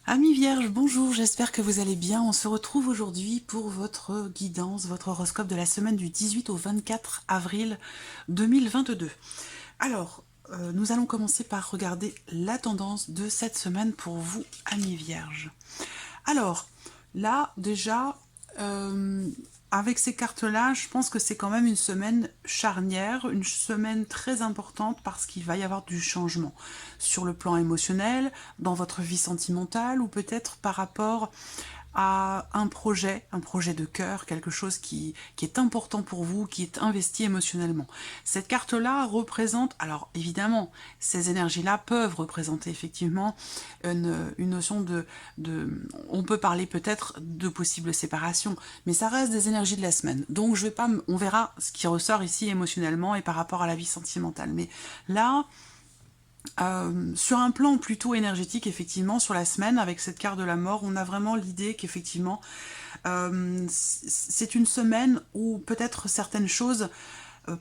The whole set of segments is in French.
Amis Vierge, bonjour, j'espère que vous allez bien. On se retrouve aujourd'hui pour votre guidance, votre horoscope de la semaine du 18 au 24 avril 2022. Alors, nous allons commencer par regarder la tendance de cette semaine pour vous, amis Vierges. Alors, là, déjà, avec ces cartes-là, je pense que c'est quand même une semaine charnière, une semaine très importante parce qu'il va y avoir du changement sur le plan émotionnel, dans votre vie sentimentale ou peut-être par rapport à un projet de cœur, quelque chose qui est important pour vous, qui est investi émotionnellement. Cette carte-là représente, alors évidemment, ces énergies-là peuvent représenter effectivement une notion on peut parler peut-être de possible séparation, mais ça reste des énergies de la semaine. Donc je vais pas, on verra ce qui ressort ici émotionnellement et par rapport à la vie sentimentale. Mais là, sur un plan plutôt énergétique, effectivement, sur la semaine, avec cette carte de la mort, on a vraiment l'idée qu'effectivement, c'est une semaine où peut-être certaines choses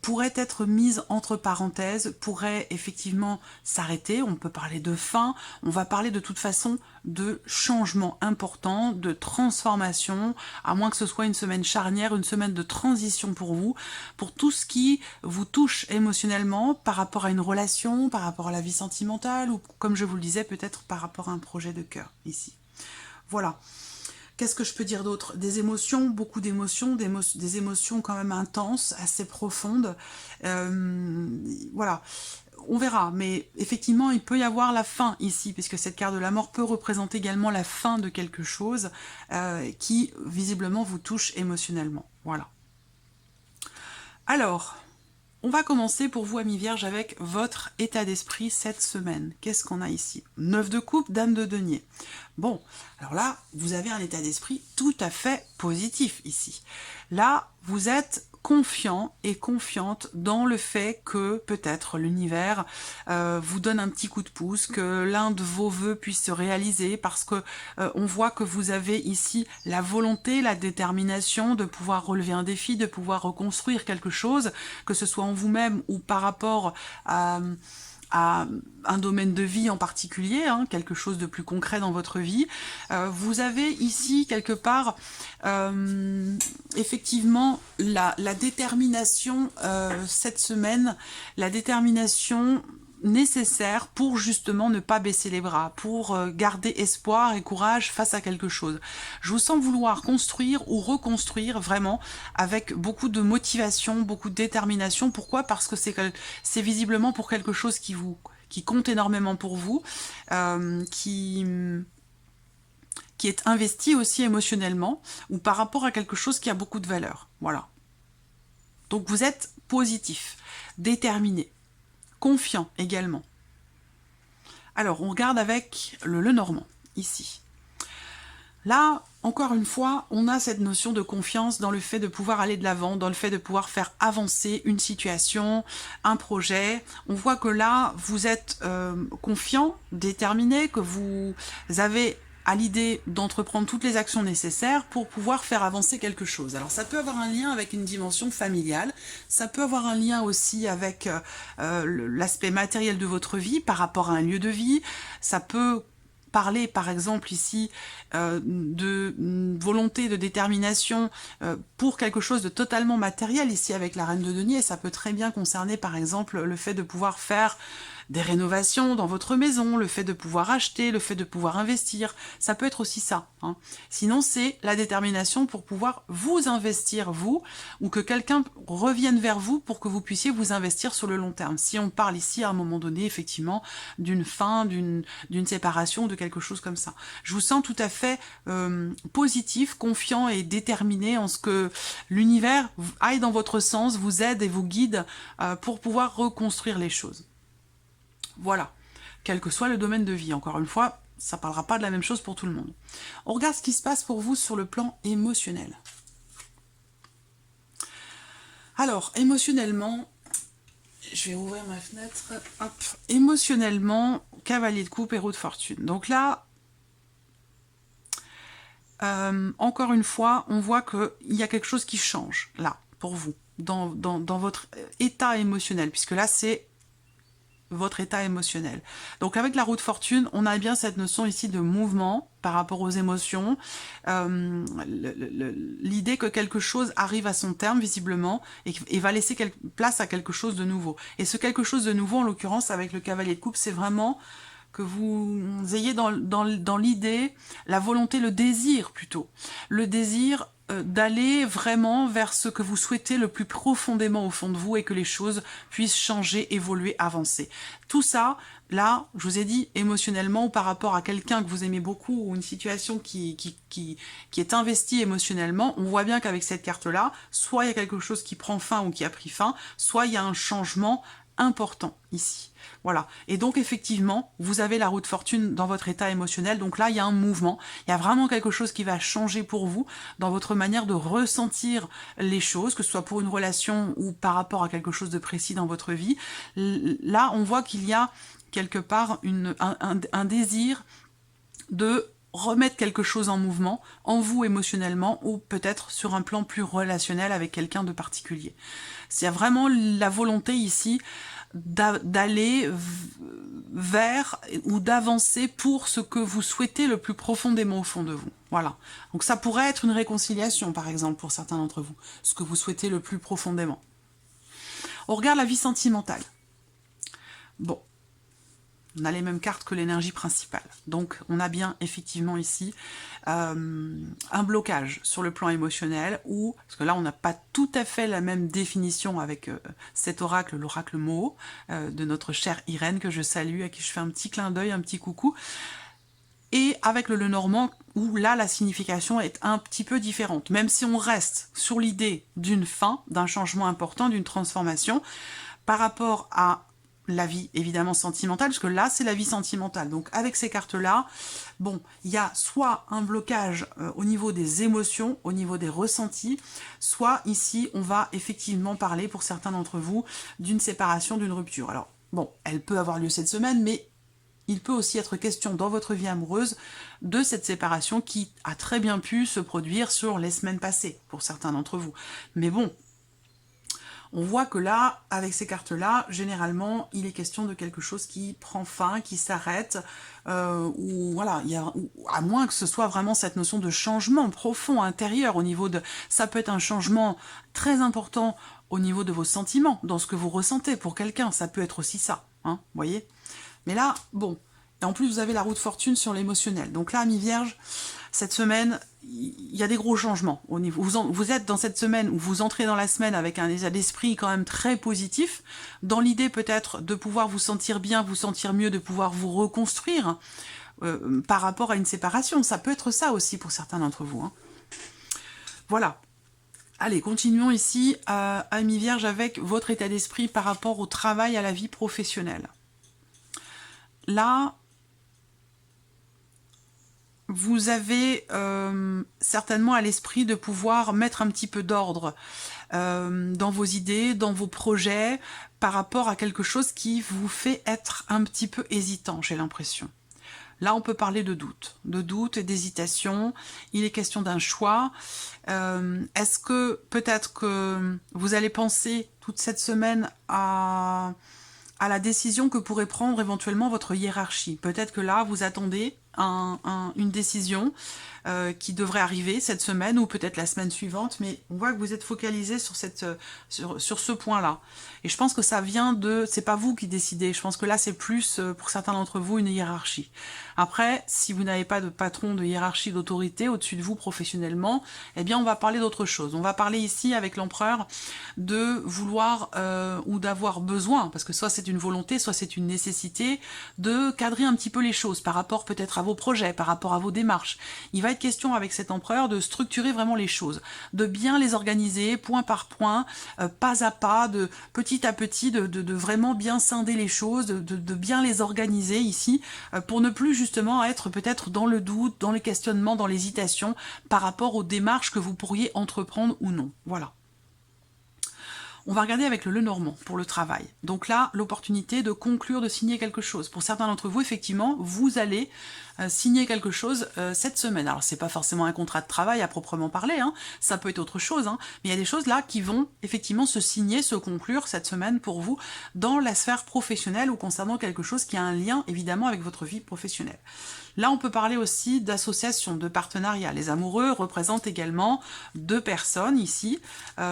pourraient être mises entre parenthèses, pourraient effectivement s'arrêter, on peut parler de fin, on va parler de toute façon de changement important, de transformation, à moins que ce soit une semaine charnière, une semaine de transition pour tout ce qui vous touche émotionnellement par rapport à une relation, par rapport à la vie sentimentale, ou comme je vous le disais, peut-être par rapport à un projet de cœur, ici. Voilà. Qu'est-ce que je peux dire d'autre? Des émotions, beaucoup d'émotions, des émotions quand même intenses, assez profondes. Voilà, on verra, mais effectivement, il peut y avoir la fin ici, puisque cette carte de la mort peut représenter également la fin de quelque chose qui, visiblement, vous touche émotionnellement. Voilà. Alors, on va commencer pour vous, amis vierges, avec votre état d'esprit cette semaine. Qu'est-ce qu'on a ici? 9 de coupe, dame de denier. Bon, alors là, vous avez un état d'esprit tout à fait positif ici. Là, vous êtes confiant et confiante dans le fait que peut-être l'univers vous donne un petit coup de pouce, que l'un de vos vœux puisse se réaliser parce que on voit que vous avez ici la volonté, la détermination de pouvoir relever un défi, de pouvoir reconstruire quelque chose, que ce soit en vous-même ou par rapport à un domaine de vie en particulier, hein, quelque chose de plus concret dans votre vie. Vous avez ici quelque part effectivement la détermination cette semaine, la détermination nécessaire pour justement ne pas baisser les bras, pour garder espoir et courage face à quelque chose. Je vous sens vouloir construire ou reconstruire vraiment avec beaucoup de motivation, beaucoup de détermination. Pourquoi? Parce que c'est visiblement pour quelque chose qui compte énormément pour vous, qui est investi aussi émotionnellement ou par rapport à quelque chose qui a beaucoup de valeur. Voilà. Donc vous êtes positif, déterminé, confiant également. Alors, on regarde avec le Lenormand, ici. Là, encore une fois, on a cette notion de confiance dans le fait de pouvoir aller de l'avant, dans le fait de pouvoir faire avancer une situation, un projet. On voit que là, vous êtes confiant, déterminé, que vous avez à l'idée d'entreprendre toutes les actions nécessaires pour pouvoir faire avancer quelque chose. Alors ça peut avoir un lien avec une dimension familiale, ça peut avoir un lien aussi avec l'aspect matériel de votre vie par rapport à un lieu de vie, ça peut parler par exemple ici de volonté, de détermination pour quelque chose de totalement matériel ici avec la reine de denier. Ça peut très bien concerner par exemple le fait de pouvoir faire des rénovations dans votre maison, le fait de pouvoir acheter, le fait de pouvoir investir, ça peut être aussi ça. Hein. Sinon, c'est la détermination pour pouvoir vous investir, vous, ou que quelqu'un revienne vers vous pour que vous puissiez vous investir sur le long terme. Si on parle ici, à un moment donné, effectivement, d'une fin, d'une séparation, de quelque chose comme ça. Je vous sens tout à fait positif, confiant et déterminé en ce que l'univers aille dans votre sens, vous aide et vous guide pour pouvoir reconstruire les choses. Voilà, quel que soit le domaine de vie. Encore une fois, ça ne parlera pas de la même chose pour tout le monde. On regarde ce qui se passe pour vous sur le plan émotionnel. Alors, émotionnellement, je vais ouvrir ma fenêtre. Hop. Émotionnellement, cavalier de coupe, héros de fortune. Donc là, encore une fois, on voit qu'il y a quelque chose qui change, là, pour vous, dans votre état émotionnel, puisque là, c'est votre état émotionnel. Donc avec la roue de fortune, on a bien cette notion ici de mouvement par rapport aux émotions, l'idée que quelque chose arrive à son terme visiblement et va laisser place à quelque chose de nouveau. Et ce quelque chose de nouveau, en l'occurrence avec le cavalier de coupe, c'est vraiment que vous ayez dans l'idée la volonté, le désir plutôt. Le désir d'aller vraiment vers ce que vous souhaitez le plus profondément au fond de vous et que les choses puissent changer, évoluer, avancer. Tout ça, là, je vous ai dit, émotionnellement ou par rapport à quelqu'un que vous aimez beaucoup ou une situation qui est investie émotionnellement, on voit bien qu'avec cette carte-là, soit il y a quelque chose qui prend fin ou qui a pris fin, soit il y a un changement important ici. Voilà. Et donc, effectivement, vous avez la roue de fortune dans votre état émotionnel. Donc là, il y a un mouvement. Il y a vraiment quelque chose qui va changer pour vous dans votre manière de ressentir les choses, que ce soit pour une relation ou par rapport à quelque chose de précis dans votre vie. Là, on voit qu'il y a quelque part un désir de remettre quelque chose en mouvement, en vous émotionnellement, ou peut-être sur un plan plus relationnel avec quelqu'un de particulier. C'est vraiment la volonté ici d'aller vers ou d'avancer pour ce que vous souhaitez le plus profondément au fond de vous. Voilà. Donc ça pourrait être une réconciliation, par exemple, pour certains d'entre vous, ce que vous souhaitez le plus profondément. On regarde la vie sentimentale. Bon. On a les mêmes cartes que l'énergie principale. Donc, on a bien, effectivement, ici, un blocage sur le plan émotionnel, ou, parce que là, on n'a pas tout à fait la même définition avec cet oracle, l'oracle Moho, de notre chère Irène, que je salue, à qui je fais un petit clin d'œil, un petit coucou, et avec le Lenormand, où là, la signification est un petit peu différente. Même si on reste sur l'idée d'une fin, d'un changement important, d'une transformation, par rapport à la vie évidemment sentimentale, parce que là c'est la vie sentimentale. Donc avec ces cartes-là, bon, il y a soit un blocage au niveau des émotions, au niveau des ressentis, soit ici on va effectivement parler pour certains d'entre vous d'une séparation, d'une rupture. Alors bon, elle peut avoir lieu cette semaine, mais il peut aussi être question dans votre vie amoureuse de cette séparation qui a très bien pu se produire sur les semaines passées, pour certains d'entre vous. Mais bon, on voit que là, avec ces cartes-là, généralement, il est question de quelque chose qui prend fin, qui s'arrête, ou voilà, à moins que ce soit vraiment cette notion de changement profond, intérieur, au niveau de... Ça peut être un changement très important au niveau de vos sentiments, dans ce que vous ressentez pour quelqu'un, ça peut être aussi ça, hein, vous voyez. Mais là, bon, et en plus vous avez la roue de fortune sur l'émotionnel. Donc là, Amis Vierge, cette semaine, il y a des gros changements. Au niveau, vous êtes dans cette semaine, où vous entrez dans la semaine avec un état d'esprit quand même très positif, dans l'idée peut-être de pouvoir vous sentir bien, vous sentir mieux, de pouvoir vous reconstruire par rapport à une séparation. Ça peut être ça aussi pour certains d'entre vous, hein. Voilà. Allez, continuons ici, Amis Vierge, avec votre état d'esprit par rapport au travail, à la vie professionnelle. Là, vous avez certainement à l'esprit de pouvoir mettre un petit peu d'ordre dans vos idées, dans vos projets, par rapport à quelque chose qui vous fait être un petit peu hésitant, j'ai l'impression. Là, on peut parler de doute et d'hésitation. Il est question d'un choix. Est-ce que peut-être que vous allez penser toute cette semaine à la décision que pourrait prendre éventuellement votre hiérarchie? Peut-être que là, vous attendez une décision qui devrait arriver cette semaine ou peut-être la semaine suivante, mais on voit que vous êtes focalisé sur ce point-là. Et je pense que ça vient de... C'est pas vous qui décidez, je pense que là c'est plus, pour certains d'entre vous, une hiérarchie. Après, si vous n'avez pas de patron, de hiérarchie, d'autorité au-dessus de vous professionnellement, eh bien on va parler d'autre chose. On va parler ici avec l'empereur de vouloir ou d'avoir besoin, parce que soit c'est une volonté, soit c'est une nécessité, de cadrer un petit peu les choses par rapport peut-être à vos projets, par rapport à vos démarches. Il va être question avec cet empereur de structurer vraiment les choses, de bien les organiser point par point, pas à pas, de petit à petit, de vraiment bien scinder les choses, de bien les organiser ici, pour ne plus justement être peut-être dans le doute, dans le questionnement, dans l'hésitation par rapport aux démarches que vous pourriez entreprendre ou non. Voilà. On va regarder avec le Lenormand pour le travail. Donc là, l'opportunité de conclure, de signer quelque chose. Pour certains d'entre vous, effectivement, vous allez signer quelque chose cette semaine. Alors, c'est pas forcément un contrat de travail à proprement parler, hein, ça peut être autre chose, hein, mais il y a des choses là qui vont effectivement se signer, se conclure cette semaine pour vous dans la sphère professionnelle ou concernant quelque chose qui a un lien évidemment avec votre vie professionnelle. Là, on peut parler aussi d'associations, de partenariats. Les amoureux représentent également deux personnes ici,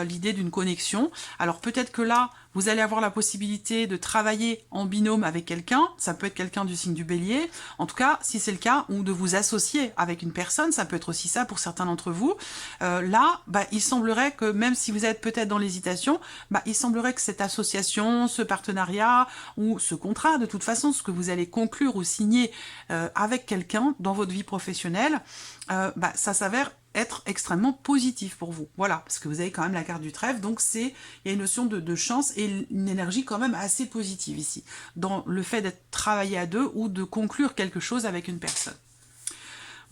l'idée d'une connexion. Alors peut-être que là, vous allez avoir la possibilité de travailler en binôme avec quelqu'un, ça peut être quelqu'un du signe du Bélier, en tout cas, si c'est le cas, ou de vous associer avec une personne, ça peut être aussi ça pour certains d'entre vous. Là, il semblerait que même si vous êtes peut-être dans l'hésitation, il semblerait que cette association, ce partenariat, ou ce contrat, de toute façon, ce que vous allez conclure ou signer avec quelqu'un dans votre vie professionnelle, ça s'avère être extrêmement positif pour vous. Voilà, parce que vous avez quand même la carte du trèfle, donc il y a une notion de chance et une énergie quand même assez positive ici, dans le fait d'être travaillé à deux ou de conclure quelque chose avec une personne.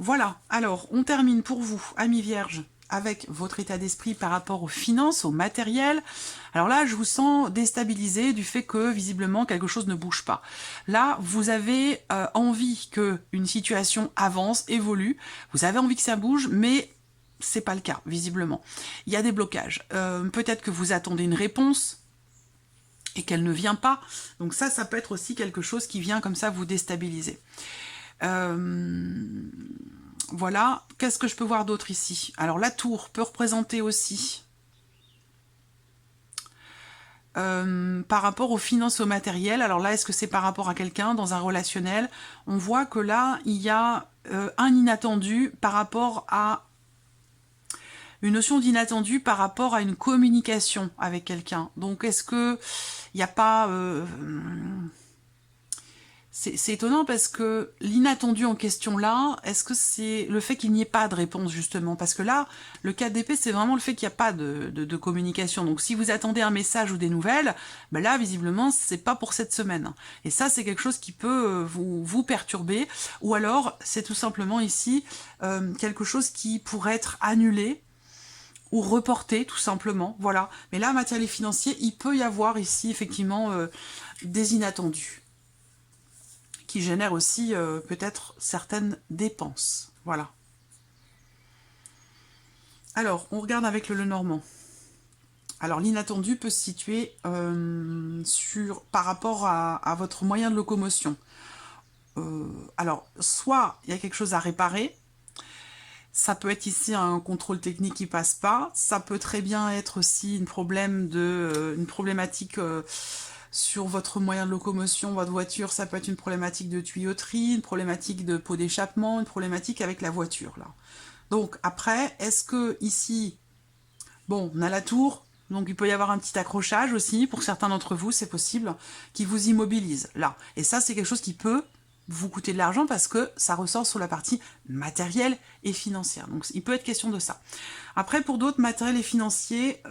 Voilà, alors on termine pour vous, amis vierges, avec votre état d'esprit par rapport aux finances, au matériel. Alors là, je vous sens déstabilisé du fait que, visiblement, quelque chose ne bouge pas. Là, vous avez envie que une situation avance, évolue, vous avez envie que ça bouge, mais c'est pas le cas, visiblement. Il y a des blocages. Peut-être que vous attendez une réponse et qu'elle ne vient pas. Donc ça peut être aussi quelque chose qui vient comme ça vous déstabiliser. Voilà, qu'est-ce que je peux voir d'autre ici? Alors la tour peut représenter aussi, par rapport aux finances, au matériel, alors là, est-ce que c'est par rapport à quelqu'un dans un relationnel? On voit que là, il y a un inattendu par rapport à une notion d'inattendu par rapport à une communication avec quelqu'un. Donc est-ce que il n'y a pas... C'est étonnant parce que l'inattendu en question là, est-ce que c'est le fait qu'il n'y ait pas de réponse justement? Parce que là, le 4 d'épée, c'est vraiment le fait qu'il n'y a pas de communication. Donc si vous attendez un message ou des nouvelles, là, visiblement, c'est pas pour cette semaine. Et ça, c'est quelque chose qui peut vous perturber. Ou alors, c'est tout simplement ici quelque chose qui pourrait être annulé ou reporté, tout simplement. Voilà. Mais là, matériel et financier, il peut y avoir ici, effectivement, des inattendus, qui génère aussi peut-être certaines dépenses. Voilà. Alors, on regarde avec le Lenormand. Alors, l'inattendu peut se situer par rapport à votre moyen de locomotion. Alors, soit il y a quelque chose à réparer, ça peut être ici un contrôle technique qui passe pas, ça peut très bien être aussi une problématique sur votre moyen de locomotion, votre voiture, ça peut être une problématique de tuyauterie, une problématique de pot d'échappement, une problématique avec la voiture, là. Donc, après, est-ce que ici, bon, on a la tour, donc il peut y avoir un petit accrochage aussi, pour certains d'entre vous, c'est possible, qui vous immobilise, là. Et ça, c'est quelque chose qui peut vous coûter de l'argent parce que ça ressort sur la partie matérielle et financière. Donc, il peut être question de ça. Après, pour d'autres, matériels et financiers,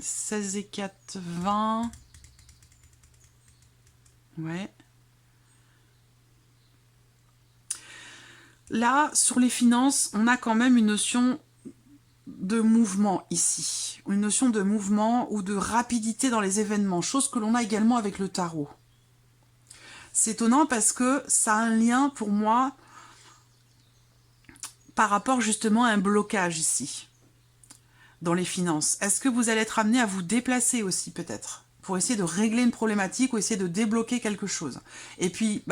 16 et 4, 20... Ouais. Là, sur les finances, on a quand même une notion de mouvement ici. Une notion de mouvement ou de rapidité dans les événements, chose que l'on a également avec le tarot. C'est étonnant parce que ça a un lien pour moi par rapport justement à un blocage ici, dans les finances. Est-ce que vous allez être amené à vous déplacer aussi peut-être pour essayer de régler une problématique ou essayer de débloquer quelque chose. Et puis,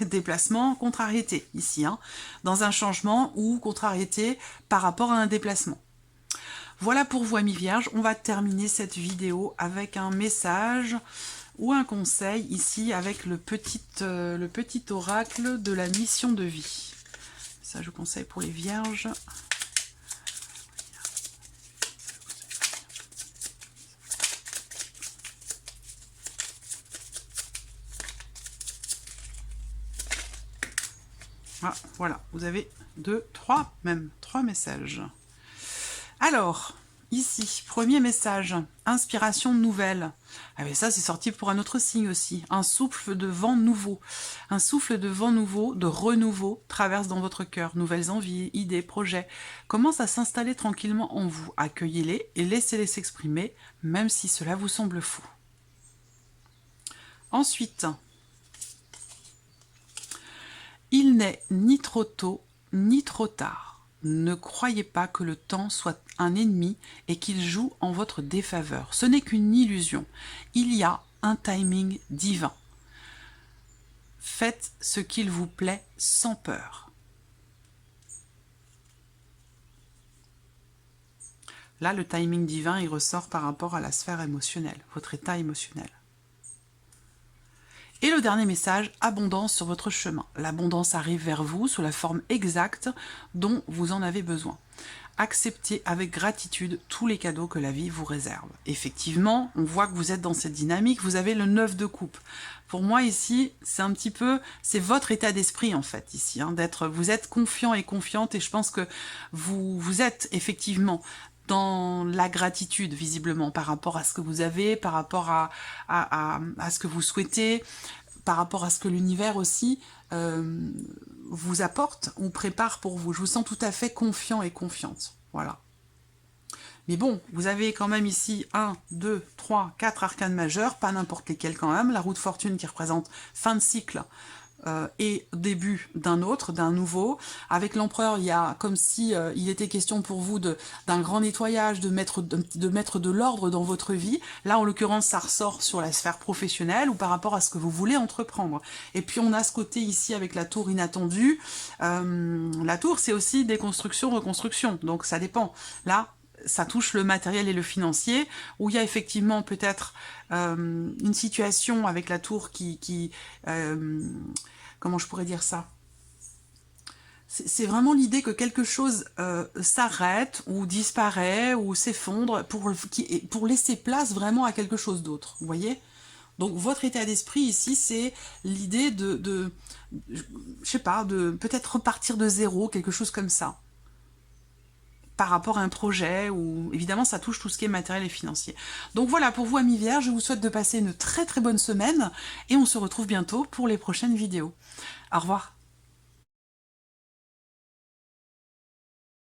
déplacement, contrariété, ici, hein, dans un changement ou contrariété par rapport à un déplacement. Voilà pour vous, amis vierges. On va terminer cette vidéo avec un message ou un conseil, ici, avec le petit oracle de la mission de vie. Ça, je conseille pour les vierges. Ah, voilà, vous avez trois messages. Alors, Ici, premier message, inspiration nouvelle. Ah mais ça, c'est sorti pour un autre signe aussi. Un souffle de vent nouveau. Un souffle de vent nouveau, de renouveau, traverse dans votre cœur. Nouvelles envies, idées, projets commencent à s'installer tranquillement en vous. Accueillez-les et laissez-les s'exprimer, même si cela vous semble fou. Ensuite, il n'est ni trop tôt, ni trop tard. Ne croyez pas que le temps soit un ennemi et qu'il joue en votre défaveur. Ce n'est qu'une illusion. Il y a un timing divin. Faites ce qu'il vous plaît sans peur. Là, le timing divin, il ressort par rapport à la sphère émotionnelle, votre état émotionnel. Et le dernier message, abondance sur votre chemin. L'abondance arrive vers vous sous la forme exacte dont vous en avez besoin. Acceptez avec gratitude tous les cadeaux que la vie vous réserve. Effectivement, on voit que vous êtes dans cette dynamique, vous avez le 9 de coupe. Pour moi ici, c'est un petit peu, c'est votre état d'esprit en fait ici, hein, vous êtes confiant et confiante et je pense que vous êtes effectivement dans la gratitude visiblement par rapport à ce que vous avez, par rapport à ce que vous souhaitez, par rapport à ce que l'univers aussi vous apporte ou prépare pour vous. Je vous sens tout à fait confiant et confiante. Voilà. Mais bon, vous avez quand même ici 1, 2, 3, 4 arcanes majeures, pas n'importe lesquels quand même. La roue de fortune qui représente fin de cycle et début d'un autre, d'un nouveau. Avec l'empereur, il y a comme si il était question pour vous d'un grand nettoyage, de mettre de l'ordre dans votre vie. Là, en l'occurrence, ça ressort sur la sphère professionnelle ou par rapport à ce que vous voulez entreprendre. Et puis, on a ce côté ici avec la tour inattendue. La tour, c'est aussi déconstruction, reconstruction. Donc, ça dépend. Là, ça touche le matériel et le financier, où il y a effectivement peut-être une situation avec la tour comment je pourrais dire ça? C'est vraiment l'idée que quelque chose s'arrête ou disparaît ou s'effondre pour laisser place vraiment à quelque chose d'autre, vous voyez? Donc votre état d'esprit ici, c'est l'idée je sais pas, de peut-être repartir de zéro, quelque chose comme ça. Par rapport à un projet, ou évidemment ça touche tout ce qui est matériel et financier. Donc voilà, pour vous amis vierges, je vous souhaite de passer une très très bonne semaine, et on se retrouve bientôt pour les prochaines vidéos. Au revoir.